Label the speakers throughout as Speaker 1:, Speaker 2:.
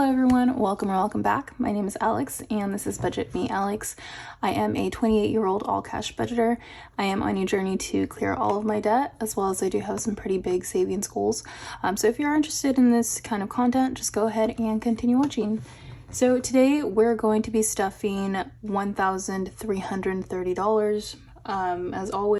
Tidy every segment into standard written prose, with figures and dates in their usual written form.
Speaker 1: Hello everyone, welcome or welcome back. My name is Alex and this is Budget Me Alex. I am a 28-year-old all cash budgeter. I am on a journey to clear all of my debt, as well as I do have some pretty big savings goals. So if you're interested in this kind of content, just go ahead and continue watching. So today we're going to be stuffing $1,330.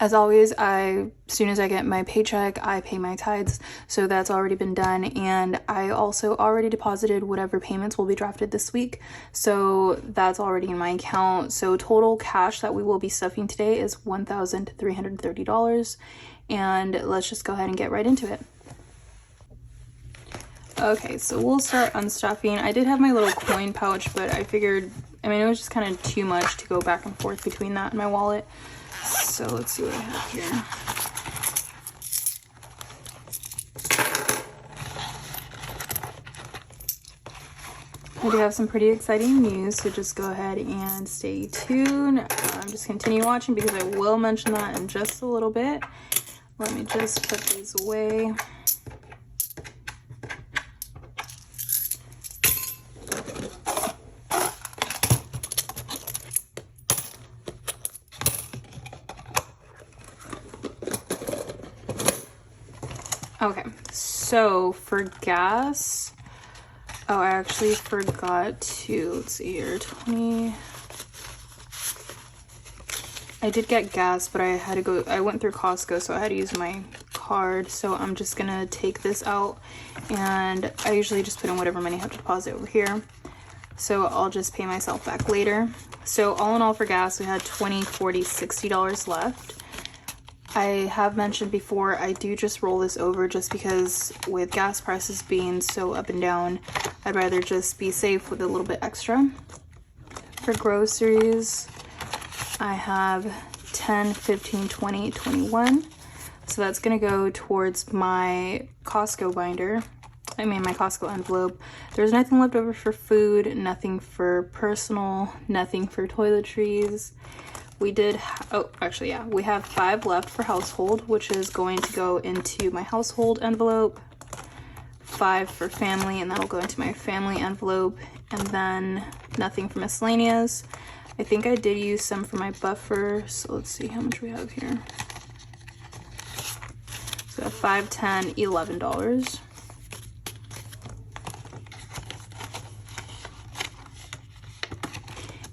Speaker 1: As always, as soon as I get my paycheck, I pay my tithes, so that's already been done, and I also already deposited whatever payments will be drafted this week, so that's already in my account. So total cash that we will be stuffing today is $1,330, and let's just go ahead and get right into it. Okay, so we'll start unstuffing. I did have my little coin pouch, but I figured, it was just kind of too much to go back and forth between that and my wallet. So let's see what I have here. I do have some pretty exciting news, so just go ahead and stay tuned. Just continue watching because I will mention that in just a little bit. Let me just put these away. Okay, so for gas, I actually forgot to, let's see here, I did get gas, but I went through Costco, so I had to use my card, so I'm just gonna take this out, and I usually just put in whatever money I have to deposit over here, so I'll just pay myself back later. So all in all for gas, we had $20, $40, $60 left. I have mentioned before, I do just roll this over just because with gas prices being so up and down, I'd rather just be safe with a little bit extra. For groceries, I have 10, 15, 20, 21. So that's gonna go towards my Costco binder. My Costco envelope. There's nothing left over for food, nothing for personal, nothing for toiletries. We have 5 left for household, which is going to go into my household envelope, 5 for family, and that'll go into my family envelope, and then nothing for miscellaneous. I think I did use some for my buffer, so let's see how much we have here. So we have $5, $10, $11.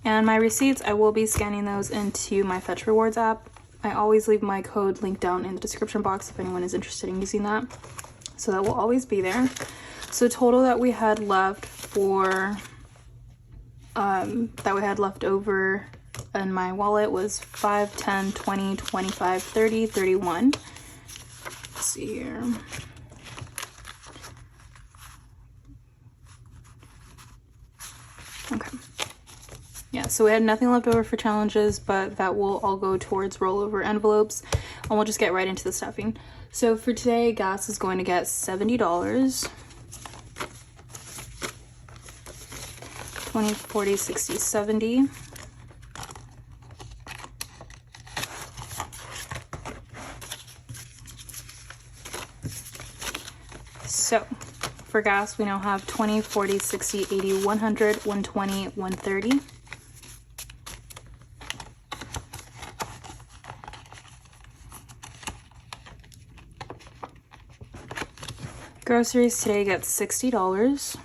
Speaker 1: And my receipts, I will be scanning those into my Fetch Rewards app. I always leave my code linked down in the description box if anyone is interested in using that. So that will always be there. So total that we had left for, over in my wallet was 5, 10, 20, 25, 30, 31. Let's see here. Okay. Yeah, so we had nothing left over for challenges, but that will all go towards rollover envelopes, and we'll just get right into the stuffing. So for today, gas is going to get $70, 20, 40, 60, 70. So for gas, we now have 20, 40, 60, 80, 100, 120, 130. Groceries today get $60.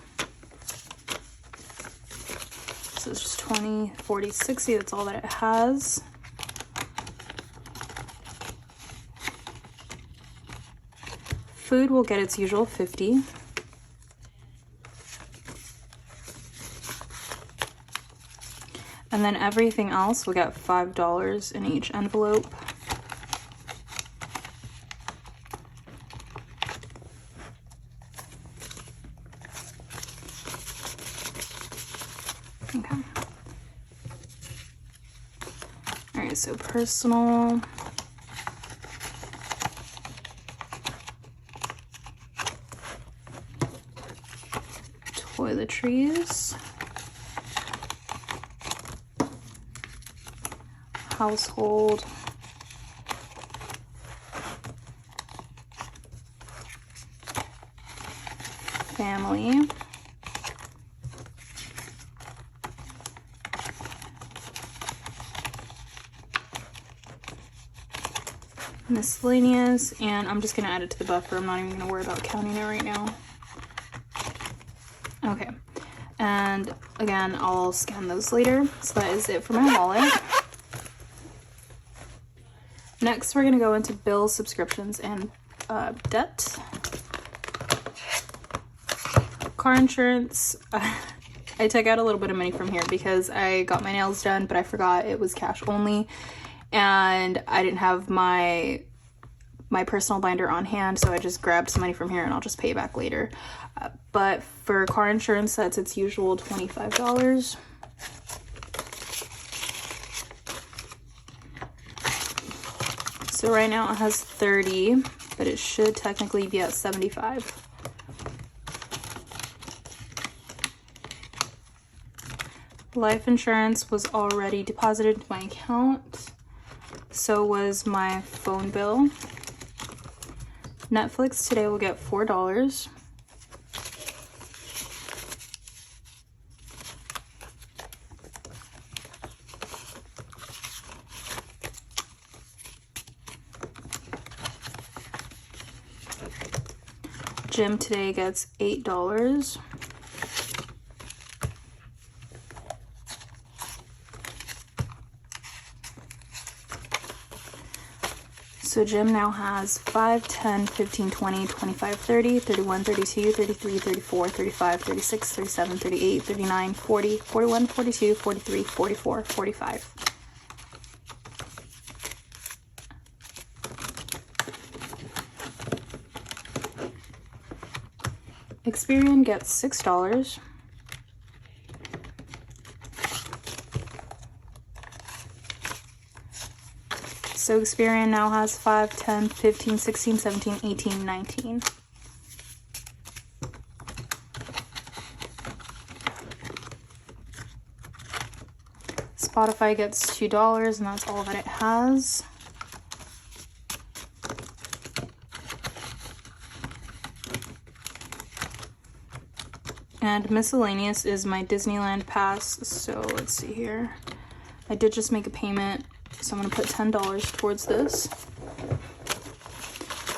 Speaker 1: So it's just 20, 40, 60. That's all that it has. Food will get its usual 50. And then everything else will get $5 in each envelope. Okay. All right, so personal. Toiletries. Household. Family. miscellaneous, and I'm just gonna add it to the buffer. I'm not even gonna worry about counting it right now. Okay, and again, I'll scan those later. So that is it for my wallet. Next, we're gonna go into bills, subscriptions, and debt. Car insurance. I took out a little bit of money from here because I got my nails done, but I forgot it was cash only, and I didn't have my personal binder on hand, so I just grabbed some money from here and I'll just pay it back later. But for car insurance, that's its usual $25. So right now it has 30, but it should technically be at 75. Life insurance was already deposited to my account. So was my phone bill. Netflix today will get $4. Gym today gets $8. So gym now has 5, 10, 15, 20, 25, 30, 31, 32, 33, 34, 35, 36, 37, 38, 39, 40, 41, 42, 43, 44, 45. Experian gets $6. So Experian now has 5, 10, 15, 16, 17, 18, 19. Spotify gets $2, and that's all that it has. And miscellaneous is my Disneyland pass. So let's see here. I did just make a payment, so I'm going to put $10 towards this.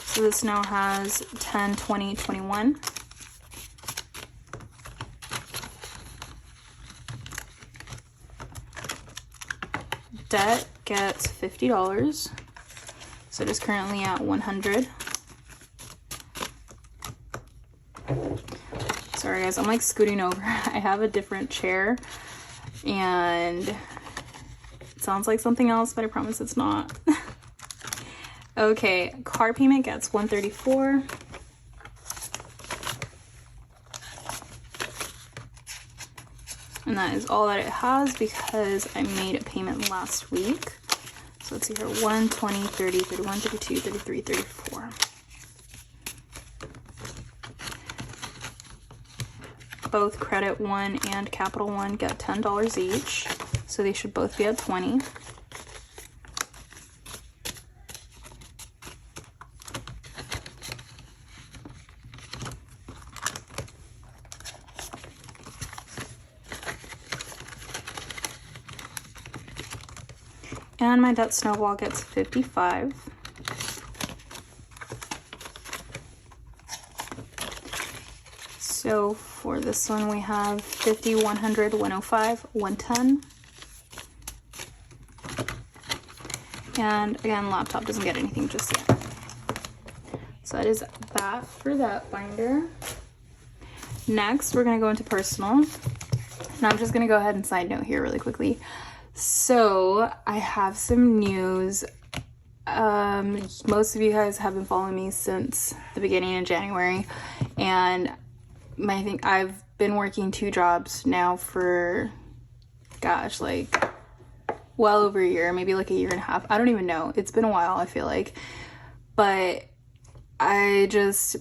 Speaker 1: So this now has 10, 20, 21. Debt gets $50. So it is currently at 100. Sorry guys, I'm like scooting over. I have a different chair and it sounds like something else, but I promise it's not. Okay, car payment gets $134. And that is all that it has because I made a payment last week. So let's see here, 1, 20, 30, 31, 32, 33, 34. Both Credit One and Capital One get $10 each, so they should both be at 20. And my debt snowball gets 55. So for this one we have 50, 100, 105, 110. And again, laptop doesn't get anything just yet. So that is that for that binder. Next, we're gonna go into personal. And I'm just gonna go ahead and side note here really quickly. So I have some news. Most of you guys have been following me since the beginning of January, and I think I've been working 2 jobs now for, gosh, like well over a year, maybe like a year and a half. I don't even know. It's been a while, I feel like. But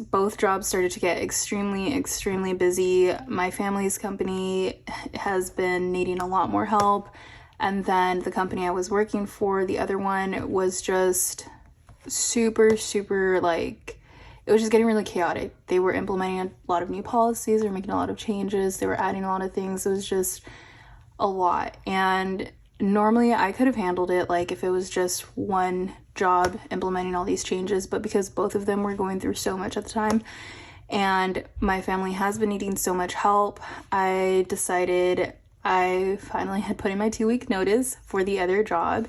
Speaker 1: both jobs started to get extremely busy. My family's company has been needing a lot more help. And then the company I was working for, the other one, was just super like, it was just getting really chaotic. They were implementing a lot of new policies, they were making a lot of changes, they were adding a lot of things. It was just a lot. And normally I could have handled it like if it was just one job implementing all these changes, but because both of them were going through so much at the time and my family has been needing so much help, I decided I finally had put in my 2-week notice for the other job.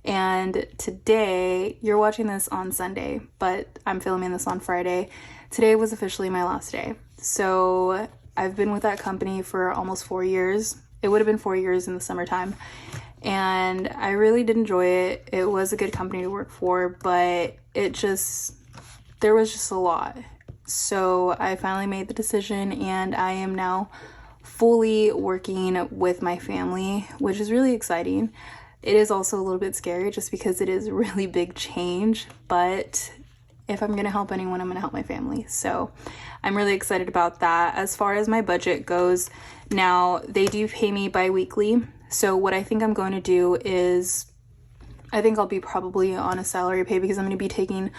Speaker 1: And today, you're watching this on Sunday, but I'm filming this on Friday. Today was officially my last day. So I've been with that company for almost 4 years. It would have been 4 years in the summertime. And I really did enjoy it. It was a good company to work for, but there was just a lot. So I finally made the decision, and I am now fully working with my family, which is really exciting. It is also a little bit scary just because it is a really big change, but if I'm going to help anyone, I'm going to help my family. So I'm really excited about that. As far as my budget goes, now they do pay me bi-weekly. So what I think I'm going to do is, I think I'll be probably on a salary pay because I'm going to be taking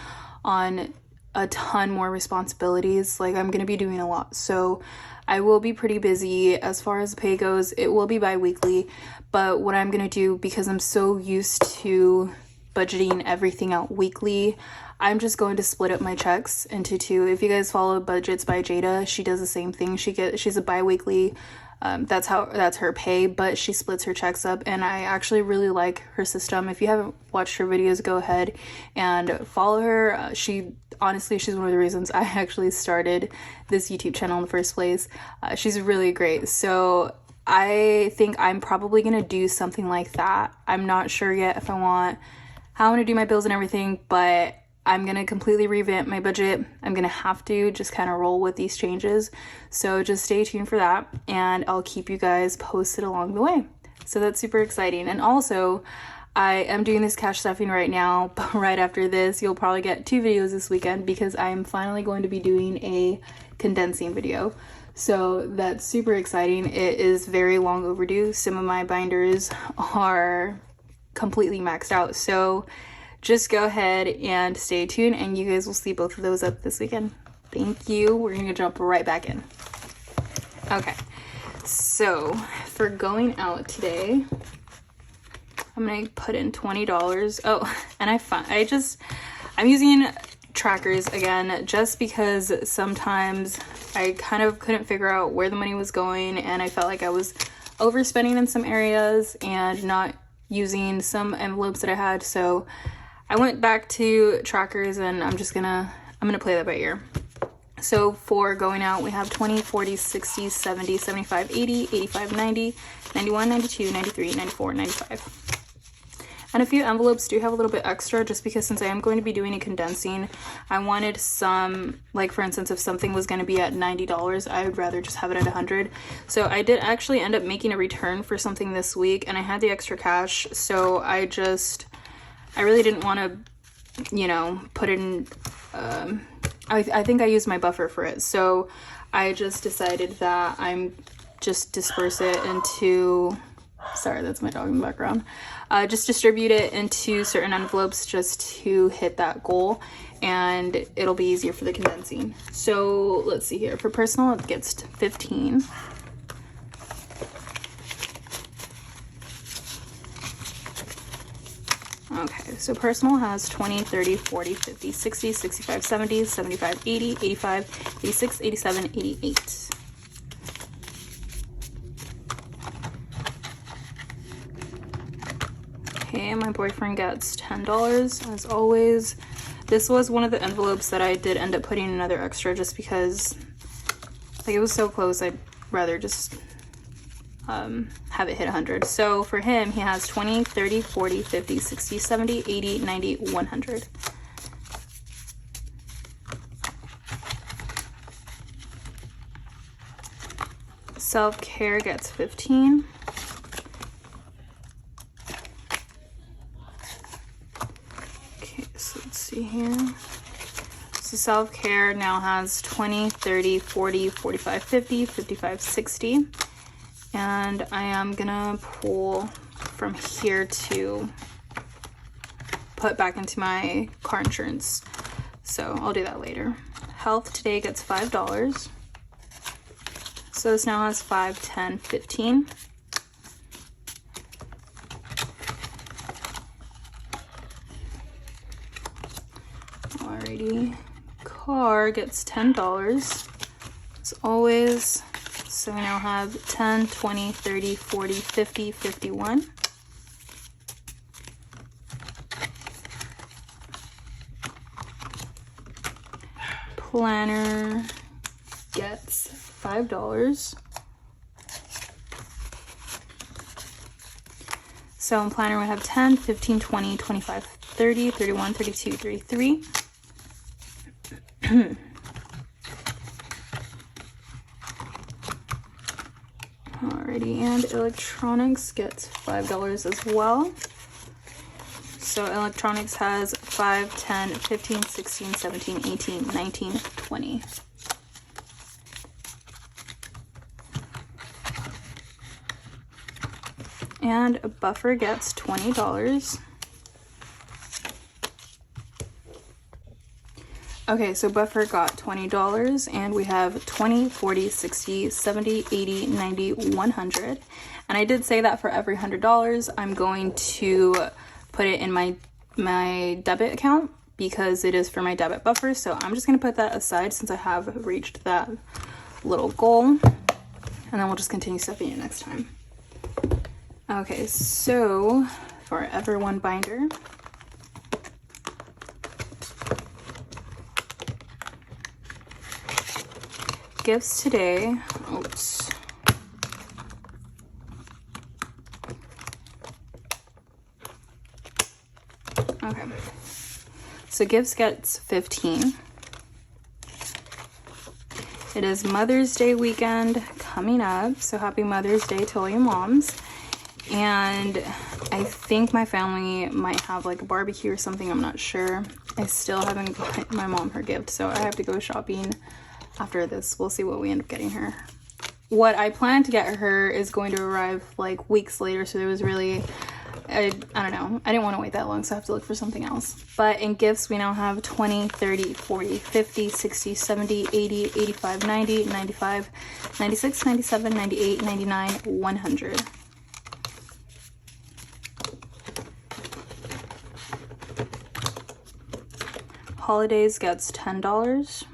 Speaker 1: on a ton more responsibilities. Like, I'm going to be doing a lot. So I will be pretty busy. As far as the pay goes, it will be bi-weekly. But what I'm going to do, because I'm so used to budgeting everything out weekly, I'm just going to split up my checks into 2. If you guys follow Budgets by Jada, she does the same thing. She's a bi-weekly, that's her pay, but she splits her checks up, and I actually really like her system. If you haven't watched her videos, go ahead and follow her. Honestly, she's one of the reasons I actually started this YouTube channel in the first place. She's really great. So I think I'm probably going to do something like that. I'm not sure yet how I want to do my bills and everything, but I'm going to completely revamp my budget. I'm going to have to just kind of roll with these changes. So just stay tuned for that, and I'll keep you guys posted along the way. So that's super exciting. And also, I am doing this cash stuffing right now, but right after this, you'll probably get 2 videos this weekend because I'm finally going to be doing a condensing video. So that's super exciting. It is very long overdue. Some of my binders are completely maxed out. So just go ahead and stay tuned, and you guys will see both of those up this weekend. Thank you. We're going to jump right back in. Okay. So for going out today, I'm going to put in $20. Oh, and I'm using trackers again, just because sometimes I kind of couldn't figure out where the money was going, and I felt like I was overspending in some areas and not using some envelopes that I had. So I went back to trackers, and I'm gonna play that by ear. So for going out, we have 20, 40, 60, 70, 75, 80, 85, 90, 91, 92, 93, 94, 95. And a few envelopes do have a little bit extra, just because since I am going to be doing a condensing, I wanted some, like for instance, if something was going to be at $90, I would rather just have it at $100. So I did actually end up making a return for something this week, and I had the extra cash, so I really didn't want to, put it in, I think I used my buffer for it. So I just decided that I'm just disperse it into, sorry, that's my dog in the background. Just distribute it into certain envelopes just to hit that goal, and it'll be easier for the condensing. So let's see here. For personal, it gets 15. Okay, so personal has 20, 30, 40, 50, 60, 65, 70, 75, 80, 85, 86, 87, 88. Okay, my boyfriend gets $10 as always. This was one of the envelopes that I did end up putting another extra, just because like it was so close. I'd rather just have it hit 100. So for him, he has 20, 30, 40, 50, 60, 70, 80, 90, 100. Self-care gets 15. Here, so self-care now has 20, 30, 40, 45, 50, 55, 60, and I am gonna pull from here to put back into my car insurance, so I'll do that later. Health today gets $5, so this now has 5, 10, 15. Alrighty, car gets $10 as always. So we now have 10, 20, 30, 40, 50, 51. Planner gets $5. So in planner we have 10, 15, 20, 25, 30, 31, 32, 33. Alrighty, and electronics gets $5 as well. So electronics has 5, 10, 15, 16, 17, 18, 19, 20. And a buffer gets $20. Okay, so buffer got $20 and we have 20, 40, 60, 70, 80, 90, 100. And I did say that for every $100, I'm going to put it in my debit account because it is for my debit buffer. So I'm just going to put that aside since I have reached that little goal. And then we'll just continue stuffing it next time. Okay, so for everyone binder, gifts today, oops. Okay, so gifts gets 15. It is Mother's Day weekend coming up, so happy Mother's Day to all you moms. And I think my family might have like a barbecue or something, I'm not sure. I still haven't got my mom her gift, so I have to go shopping after this. We'll see what we end up getting her. What I plan to get her is going to arrive like weeks later, so there was really, I don't know, I didn't want to wait that long, so I have to look for something else. But in gifts we now have 20, 30, 40, 50, 60, 70, 80, 85, 90, 95, 96, 97, 98, 99, 100. Holidays gets $10.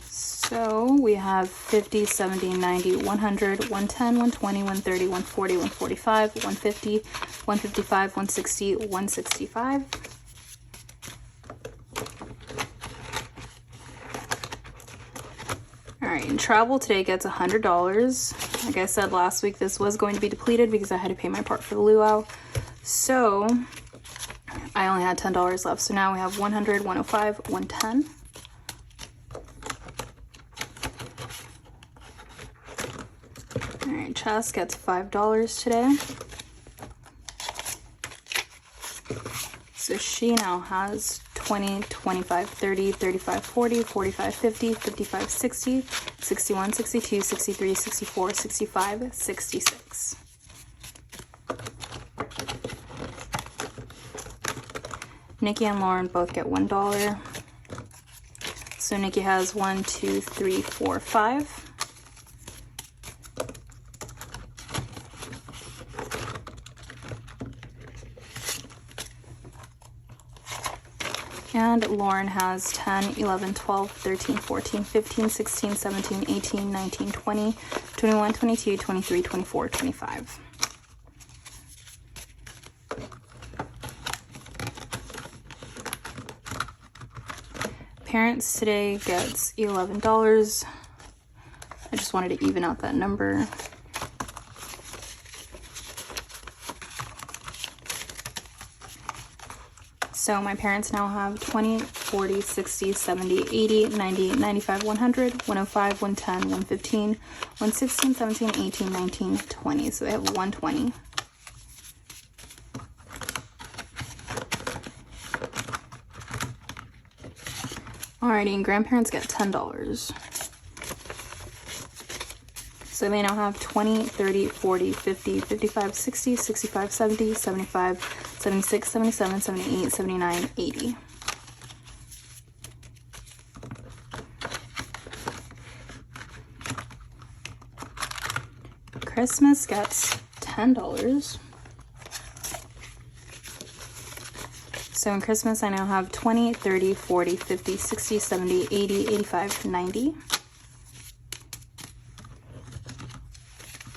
Speaker 1: So we have 50, 70, 90, 100, 110, 120, 130, 140, 145, 150, 155, 160, 165. All right, and travel today gets $100. Like I said last week, this was going to be depleted because I had to pay my part for the luau. So I only had $10 left. So now we have 100, 105, 110. All right, Chess gets $5 today. So she now has 20, 25, 30, 35, 40, 45, 50, 55, 60, 61, 62, 63, 64, 65, 66. Nikki and Lauren both get $1. So Nikki has 1, 2, 3, 4, 5. And Lauren has 10, 11, 12, 13, 14, 15, 16, 17, 18, 19, 20, 21, 22, 23, 24, 25. Parents today gets $11. I just wanted to even out that number. So my parents now have 20, 40, 60, 70, 80, 90, 95, 100, 105, 110, 115, 116, 17, 18, 19, 20. So they have 120. Alrighty, and grandparents get $10. So they now have 20, 30, 40, 50, 55, 60, 65, 70, 75, 76, 77, 78, 79, 80. Christmas gets $10. So in Christmas, I now have 20, 30, 40, 50, 60, 70, 80, 85, 90.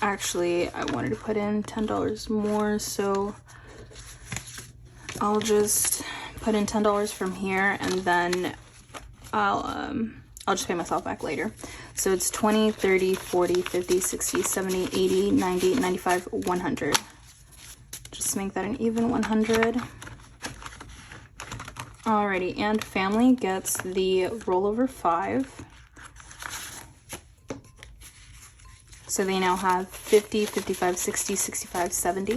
Speaker 1: Actually, I wanted to put in $10 more, so I'll just put in $10 from here, and then I'll just pay myself back later. So it's 20, 30, 40, 50, 60, 70, 80, 90, 95, 100. Just make that an even 100. Alrighty, and family gets the rollover 5. So they now have 50, 55, 60, 65, 70.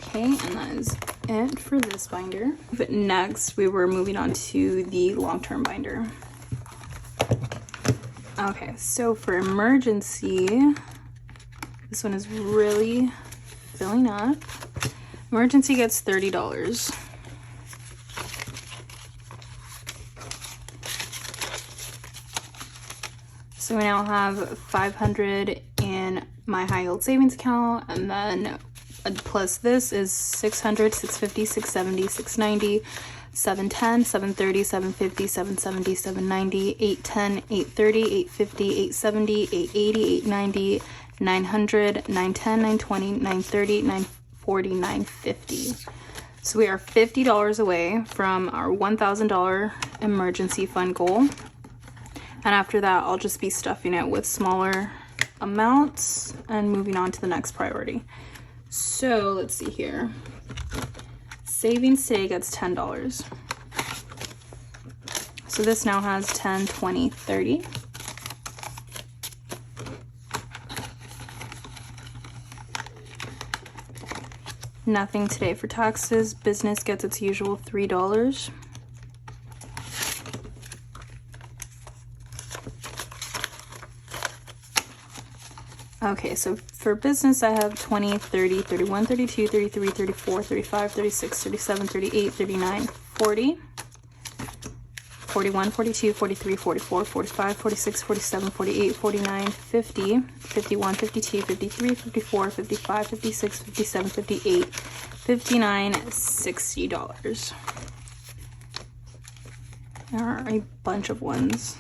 Speaker 1: Okay, and that is it for this binder. But next, we were moving on to the long-term binder. Okay, so for emergency, this one is really filling up. Emergency gets $30. So we now have 500 in my high yield savings account, and then plus this is 600, 650, 670, 690, 710, 730, 750, 770, 790, 810, 830, 850, 870, 880, 890, 900, 910, 920, 930, 940, 950. So we are $50 away from our $1,000 emergency fund goal. And after that, I'll just be stuffing it with smaller amounts and moving on to the next priority. So let's see here. Savings today gets $10. So this now has 10, 20, 30. Nothing today for taxes. Business gets its usual $3. Okay, so for business, I have 20, 30, 31, 32, 33, 34, 35, 36, 37, 38, 39, 40, 41, 42, 43, 44, 45, 46, 47, 48, 49, 50, 51, 52, 53, 54, 55, 56, 57, 58, 59, $60. There are a bunch of ones.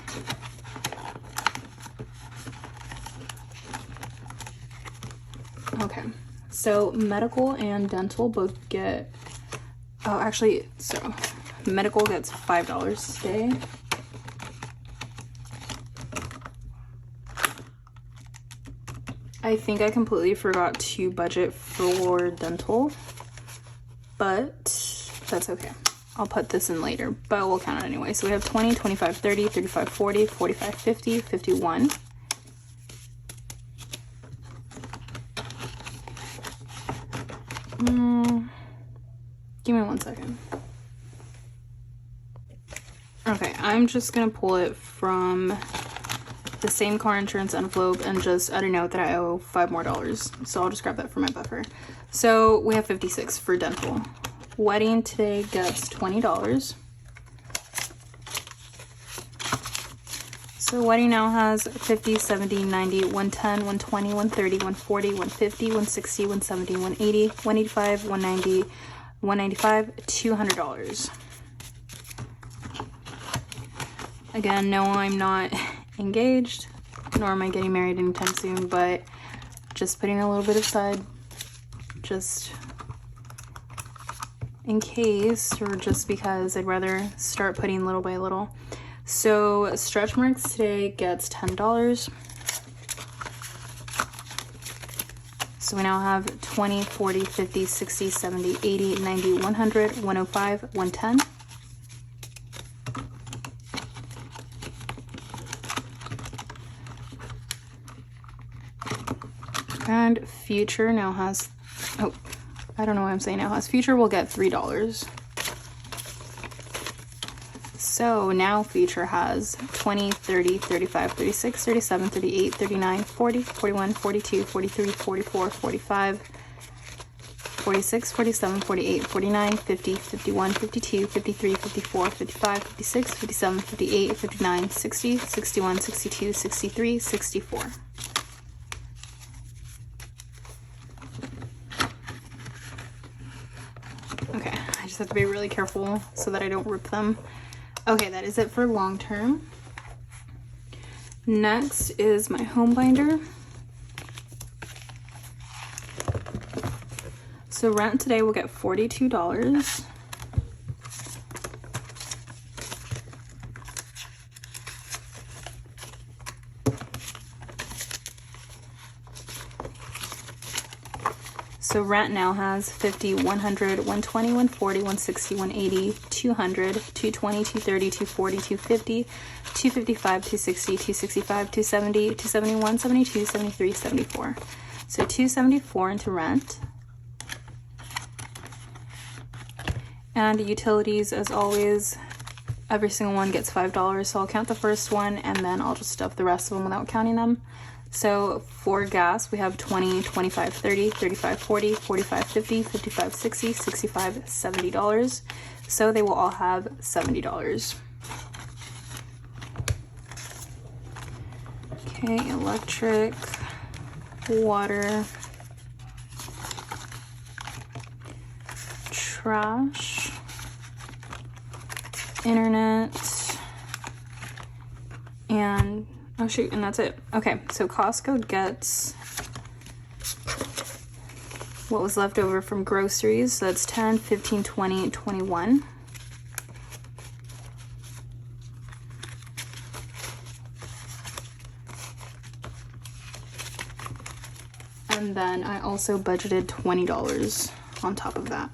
Speaker 1: Okay, so medical and dental both get, oh, actually, so medical gets $5 today. I think I completely forgot to budget for dental, but that's okay. I'll put this in later, but we'll count it anyway. So we have 20, 25, 30, 35, 40, 45, 50, 51. Give me 1 second. Okay, I'm just gonna pull it from the same car insurance envelope and just add a note that I owe $5 more. So I'll just grab that for my buffer. So we have 56 for dental. Wedding today gets $20. So wedding now has 50, 70, 90, 110, 120, 130, 140, 150, 160, 170, 180, 185, 190, 195, $200. Again, no, I'm not engaged, nor am I getting married anytime soon, but just putting a little bit aside just in case, or just because I'd rather start putting little by little. So stretch marks today gets $10. So we now have 20, 40, 50, 60, 70, 80, 90, 100, 105, 110. And future now has, oh, I don't know why I'm saying now has. Future will get $3. So now future has 20, 30, 35, 36, 37, 38, 39, 40, 41, 42, 43, 44, 45, 46, 47, 48, 49, 50, 51, 52, 53, 54, 55, 56, 57, 58, 59, 60, 61, 62, 63, 64. just have to be really careful so that I don't rip them. Okay, that is it for long term. Next is my home binder. So rent today will get $42. So rent now has 50, 100, 120, 140, 160, 180, 200, 220, 230, 240, 250, 255, 260, 265, 270, 271, 72, 73, 74. So 274 into rent. And utilities, as always, every single one gets $5. So I'll count the first one and then I'll just stuff the rest of them without counting them. So for gas, we have 20, 25, 30, 35, 40, 45, 50, 55, 60, 65, $70. So they will all have $70. Okay, electric, water, trash, internet, and oh shoot, and that's it. Okay, so Costco gets what was left over from groceries. So that's 10, 15, 20, 21. And then I also budgeted $20 on top of that.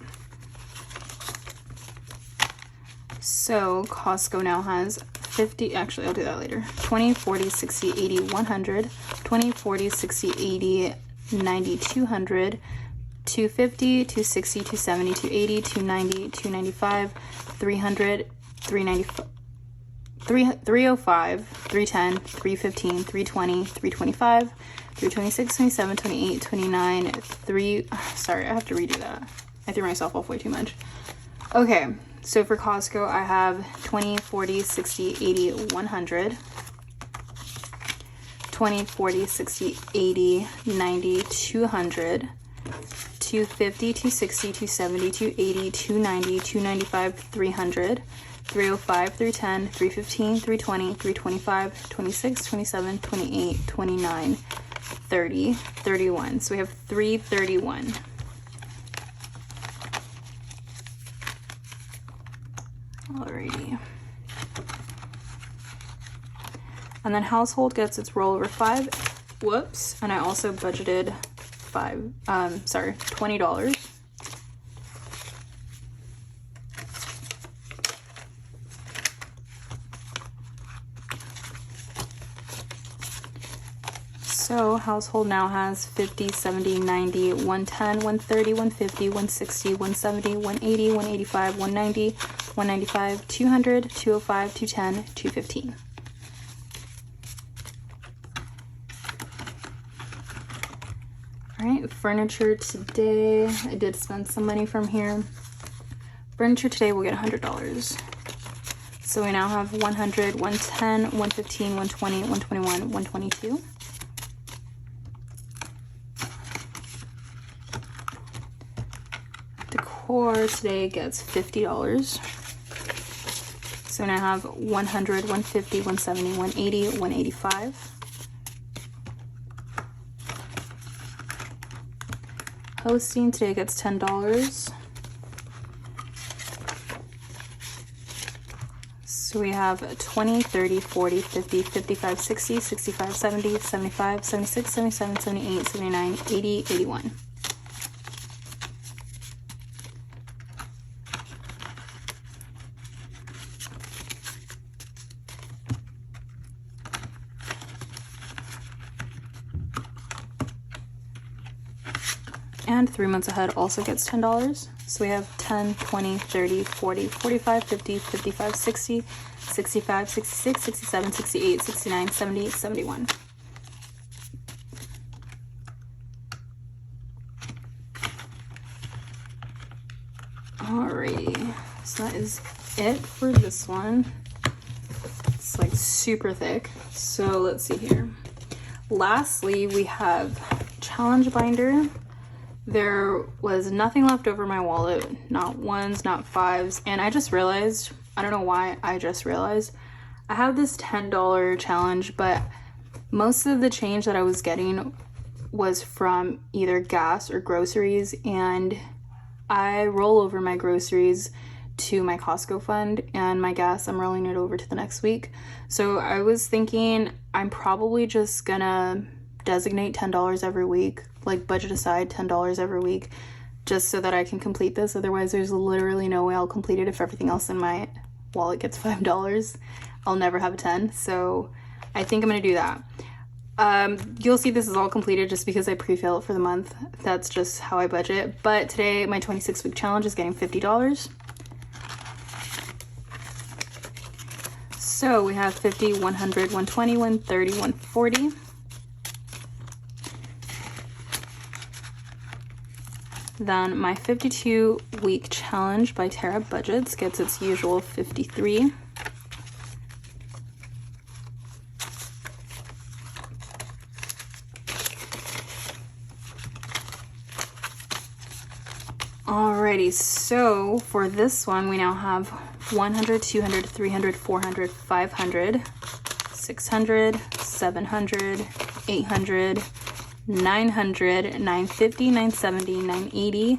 Speaker 1: So Costco now has 50, actually I'll do that later. 20, 40, 60, 80, 100, 20, 40, 60, 80, 90, 200, 250, 260, 270, 280, 290, 295, 300, 395, 305, 310, 315, 320, 325, 326, 27, 28, 29, sorry, I have to redo that. I threw myself off way too much. Okay, so for Costco, I have 20, 40, 60, 80, 100, 20, 40, 60, 80, 90, 200, 250, 260, 270, 280, 290, 295, 300, 305, 310, 315, 320, 325, 26, 27, 28, 29, 30, 31. So we have 331. Alrighty. And then household gets its rollover 5. Whoops. And I also budgeted $20. So household now has 50, 70, 90, 110, 130, 150, 160, 170, 180, 185, 190, 195, 200, 205, 210, 215. All right, furniture today. I did spend some money from here. Furniture today will get $100. So we now have 100, 110, 115, 120, 121, 122. Decor today gets $50. So now I have 100, 150, 170, 180, 185. Hosting today gets $10. So we have 20, 30, 40, 50, 55, 60, 65, 70, 75, 76, 77, 78, 79, 80, 81. And 3 months ahead also gets $10. So we have 10, 20, 30, 40, 45, 50, 55, 60, 65, 66, 67, 68, 69, 70, 71. Alrighty, so that is it for this one. It's like super thick. So let's see here. Lastly, we have challenge binder. there was nothing left over my wallet, not ones, not fives, and I just realized, I don't know why, I just realized I have this $10 challenge, but most of the change that I was getting was from either gas or groceries, and I roll over my groceries to my Costco fund, and my gas, I'm rolling it over to the next week. So I was thinking I'm probably just gonna designate $10 every week, like budget aside $10 every week, just so that I can complete this. Otherwise, there's literally no way I'll complete it if everything else in my wallet gets $5. I'll never have a 10. So I think I'm gonna do that. You'll see this is all completed just because I pre-fill it for the month. That's just how I budget. But today my 26-week challenge is getting $50. So we have 50, 100, 120, 130, 140. Then my 52-week challenge by Budgets gets its usual 53. Alrighty, so for this one, we now have 100, 200, 300, 400, 500, 600, 700, 800, 900, 950, 970, 980,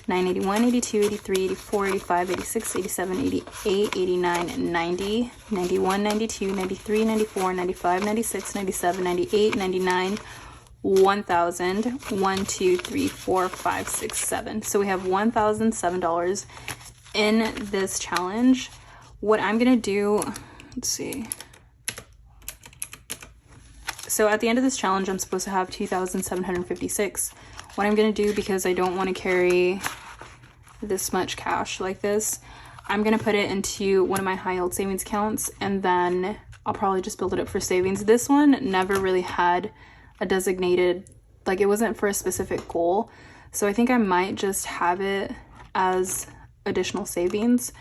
Speaker 1: 981, 82, 83, 84, 85, 86, 87, 88, 89, 90, 91, 92, 93, 94, 95, 96, 97, 98, 99, 1,000, 1, 2, 3, 4, 5, 6, 7. So we have $1,007 in this challenge. What I'm gonna do, let's see. So at the end of this challenge, I'm supposed to have 2,756. What I'm gonna do, because I don't want to carry this much cash like this, I'm gonna put it into one of my high yield savings accounts, and then I'll probably just build it up for savings. This one never really had a designated, like it wasn't for a specific goal. So I think I might just have it as additional savings.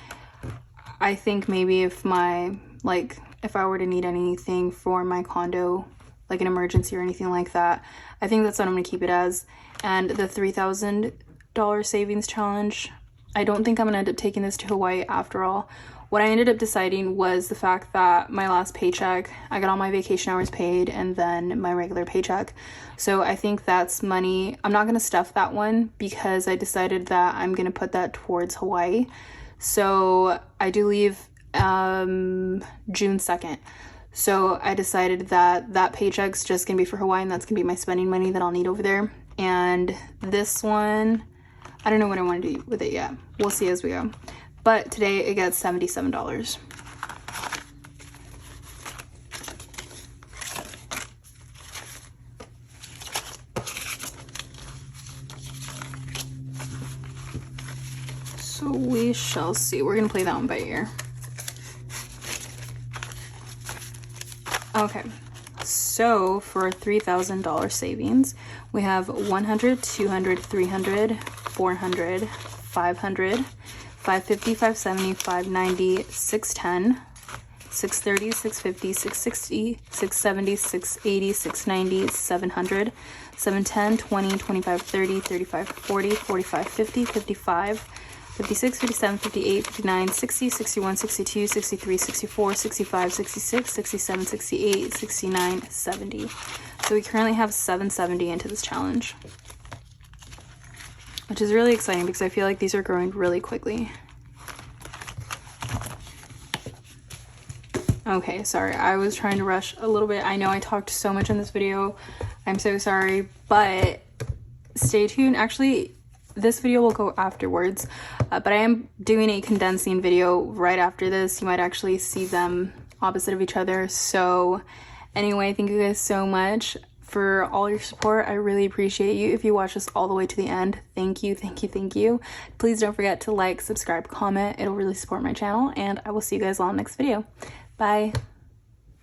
Speaker 1: I think maybe if my, like, if I were to need anything for my condo, like an emergency or anything like that, I think that's what I'm gonna keep it as. And the $3,000 savings challenge, I don't think I'm gonna end up taking this to Hawaii after all. What I ended up deciding was the fact that my last paycheck, I got all my vacation hours paid and then my regular paycheck. So I think that's money. I'm not gonna stuff that one because I decided that I'm gonna put that towards Hawaii. So I do leave June 2nd. So I decided that that paycheck's just gonna be for Hawaii, and that's gonna be my spending money that I'll need over there. And this one, I don't know what I want to do with it yet. We'll see as we go. But today it gets $77. So we shall see. We're gonna play that one by ear. Okay, so for $3,000 savings, we have 100, 200, 300, 400, 500, 550, 570, 590, 610, 630, 650, 660, 670, 680, 690, 700, 710, 20, 25, 30, 35, 40, 45, 50, 55, 56, 57, 58, 59, 60, 61, 62, 63, 64, 65, 66, 67, 68, 69, 70. So we currently have 770 into this challenge, which is really exciting because I feel like these are growing really quickly. Okay, sorry, I was trying to rush a little bit. I know I talked so much in this video. I'm so sorry, but stay tuned. Actually, this video will go afterwards, but I am doing a condensing video right after this. You might actually see them opposite of each other. So anyway, thank you guys so much for all your support. I really appreciate you. If you watch this all the way to the end, thank you, thank you, thank you. Please don't forget to like, subscribe, comment. It'll really support my channel, and I will see you guys all in the next video. Bye.